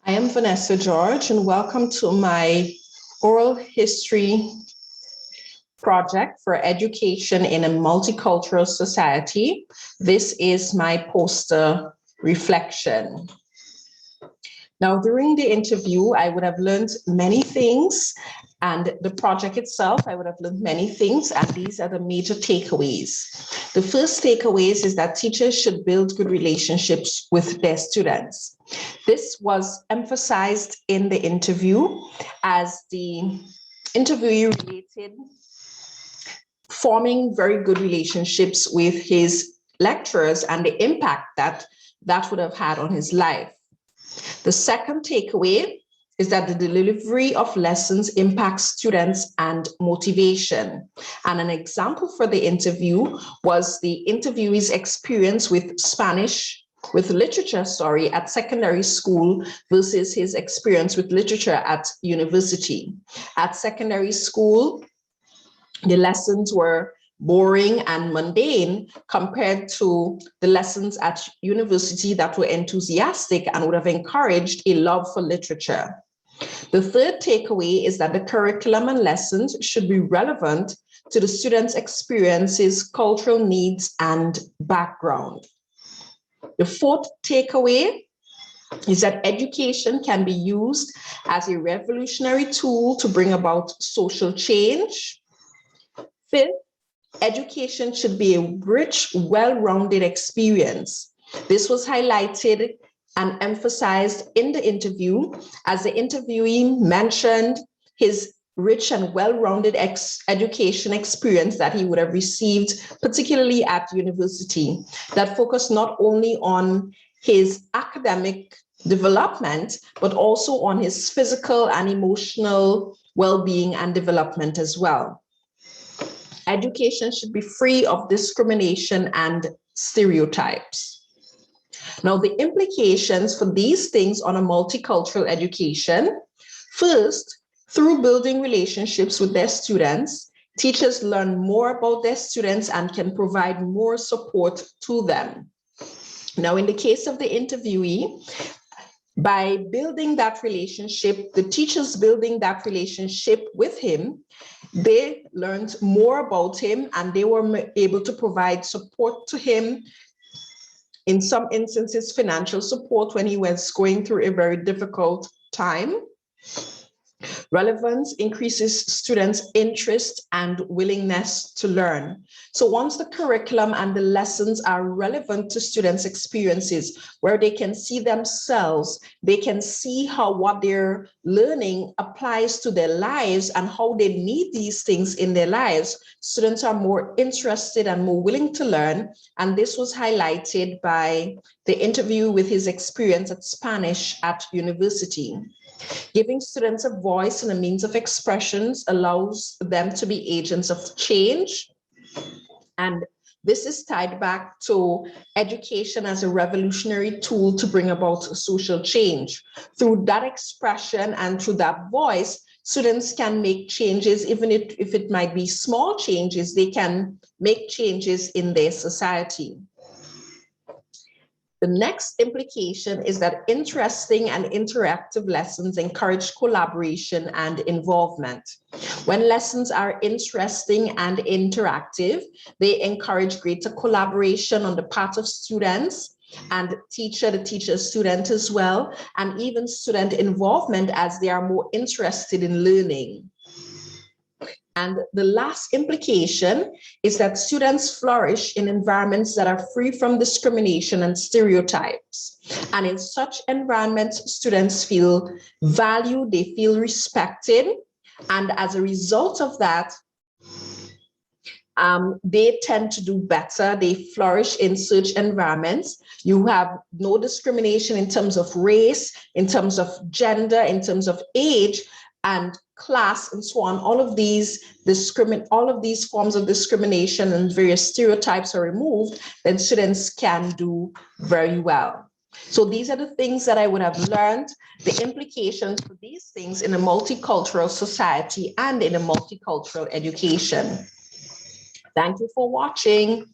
I am Vernessa George, and welcome to my oral history project for education in a multicultural society. This is my poster reflection. Now, during the interview, I would have learned many things, and the project itself, I would have learned many things, and these are the major takeaways. The first takeaways is that teachers should build good relationships with their students. This was emphasized in the interview as the interviewee related forming very good relationships with his lecturers and the impact that that would have had on his life. The second takeaway is that the delivery of lessons impacts students and motivation. And an example for the interview was the interviewee's experience with literature at secondary school versus his experience with literature at university. At secondary school, the lessons were boring and mundane compared to the lessons at university that were enthusiastic and would have encouraged a love for literature. The third takeaway is that the curriculum and lessons should be relevant to the students' experiences, cultural needs, and background. The fourth takeaway is that education can be used as a revolutionary tool to bring about social change. Fifth, education should be a rich, well-rounded experience. This was highlighted and emphasized in the interview as the interviewee mentioned his rich and well-rounded education experience that he would have received, particularly at university, that focused not only on his academic development, but also on his physical and emotional well-being and development as well. Education should be free of discrimination and stereotypes. Now, the implications for these things on a multicultural education: first, through building relationships with their students, teachers learn more about their students and can provide more support to them. Now, in the case of the interviewee, by building that relationship, the teachers building that relationship with him, they learned more about him and they were able to provide support to him. In some instances, financial support when he was going through a very difficult time. Relevance increases students' interest and willingness to learn. So once the curriculum and the lessons are relevant to students' experiences, where they can see themselves, they can see how what they're learning applies to their lives and how they need these things in their lives, students are more interested and more willing to learn. And this was highlighted by the interview with his experience at Spanish at university. Giving students a voice and a means of expressions allows them to be agents of change. And this is tied back to education as a revolutionary tool to bring about social change. Through that expression and through that voice, students can make changes, even if it might be small changes, they can make changes in their society. The next implication is that interesting and interactive lessons encourage collaboration and involvement. When lessons are interesting and interactive, they encourage greater collaboration on the part of students and the teacher-student as well, and even student involvement as they are more interested in learning. And the last implication is that students flourish in environments that are free from discrimination and stereotypes. And in such environments, students feel valued, they feel respected. And as a result of that, they tend to do better. They flourish in such environments. You have no discrimination in terms of race, in terms of gender, in terms of age, and class, and so on. All of these forms of discrimination and various stereotypes are removed, then students can do very well. So these are the things that I would have learned, the implications for these things in a multicultural society and in a multicultural education. Thank you for watching.